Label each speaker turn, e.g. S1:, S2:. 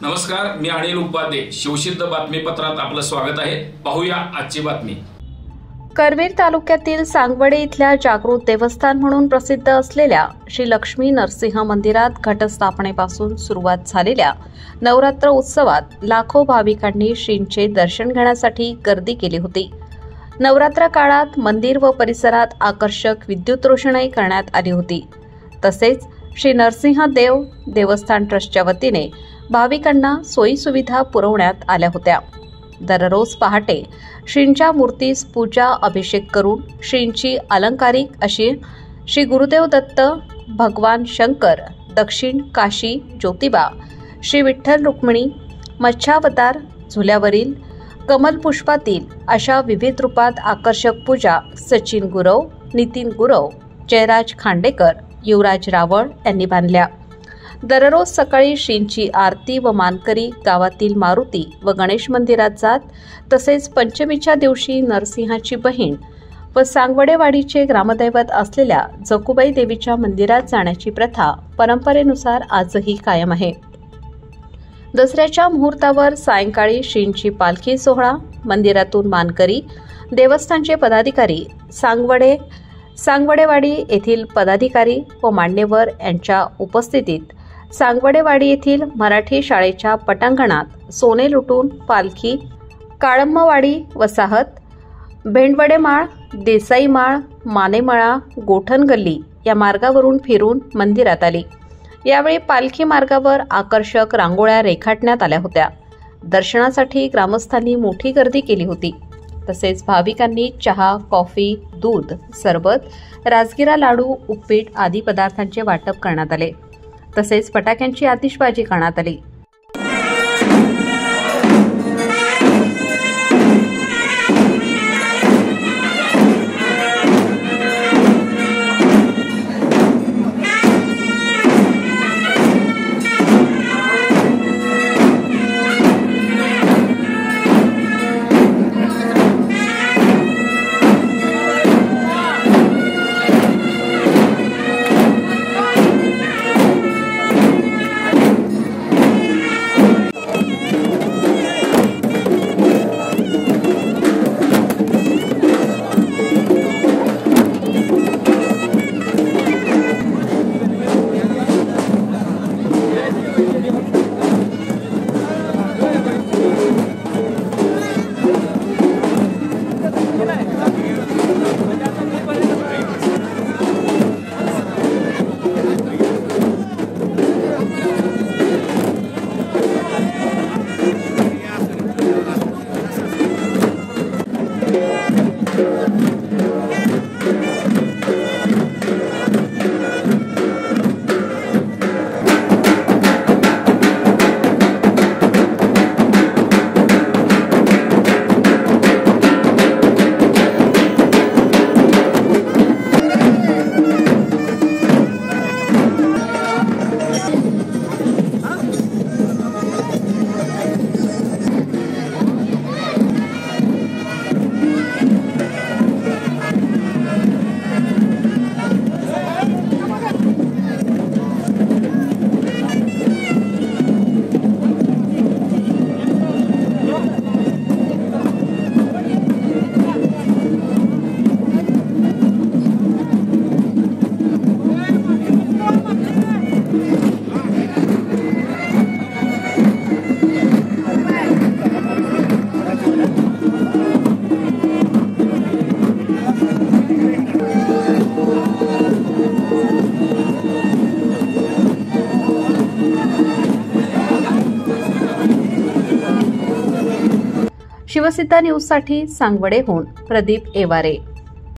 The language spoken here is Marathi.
S1: नमस्कार, मी अनिल उपाध्ये. शिवसिद्ध बातमीपत्रात आपलं स्वागत आहे. पाहूया आजची बातमी.
S2: करवीर तालुक्यातील सांगवडे इथल्या जागृत देवस्थान म्हणून प्रसिद्ध असलेल्या श्री लक्ष्मी नरसिंह मंदिरात घटस्थापनेपासून सुरुवात झालेल्या नवरात्र उत्सवात लाखो भाविकांनी श्रींचे दर्शन घेण्यासाठी गर्दी केली होती. नवरात्र काळात मंदिर व परिसरात आकर्षक विद्युत रोषणाई करण्यात आली होती. तसेच श्री नरसिंह देव देवस्थान ट्रस्टच्या वतीने भाविकांना सोयी सुविधा पुरवण्यात आल्या होत्या. दररोज पहाटे श्रींच्या मूर्तीस पूजा अभिषेक करून श्रींची अलंकारिक अशी श्री गुरुदेव दत्त, भगवान शंकर, दक्षिण काशी ज्योतिबा, श्री विठ्ठल रुक्मिणी, मच्छावतार, झुल्यावरील कमल पुष्पातील अशा विविध रूपात आकर्षक पूजा सचिन गुरव, नितीन गुरव, जयराज खांडेकर, युवराज रावळ यांनी बांधल्या. दररोज सकाळी श्रींची आरती व मानकरी गावातील मारुती व गणेश मंदिरात जात, तसेच पंचमीच्या दिवशी नरसिंहाची बहीण व सांगवडेवाडीचे ग्रामदैवत असलेल्या जकुबाई देवीच्या मंदिरात जाण्याची प्रथा परंपरेनुसार आजही कायम आहे. दसऱ्याच्या मुहूर्तावर सायंकाळी श्रींची पालखी सोहळा, मंदिरातून मानकरी, देवस्थानचे पदाधिकारी, सांगवडेवाडी येथील पदाधिकारी व मान्यवर यांच्या उपस्थितीत सांगवडेवाडी येथील मराठी शाळेच्या पटांगणात सोने लुटून पालखी काळम्मवाडी वसाहत, भेंडवडेमाळ, देसाईमाळ, मानेमळा, गोठण गल्ली या मार्गावरून फिरून मंदिरात आली. यावेळी पालखी मार्गावर आकर्षक रांगोळ्या रेखाटण्यात आल्या होत्या. दर्शनासाठी ग्रामस्थांनी मोठी गर्दी केली होती. तसेच भाविकांनी चहा, कॉफी, दूध, सरबत, राजगिरा लाडू, उपीट आदी पदार्थांचे वाटप करण्यात आले. तसेच फटाक्यांची आतिषबाजी करण्यात आली. शिवसिद्ध न्यूजसाठी सांगवडेहून प्रदीप एवारे.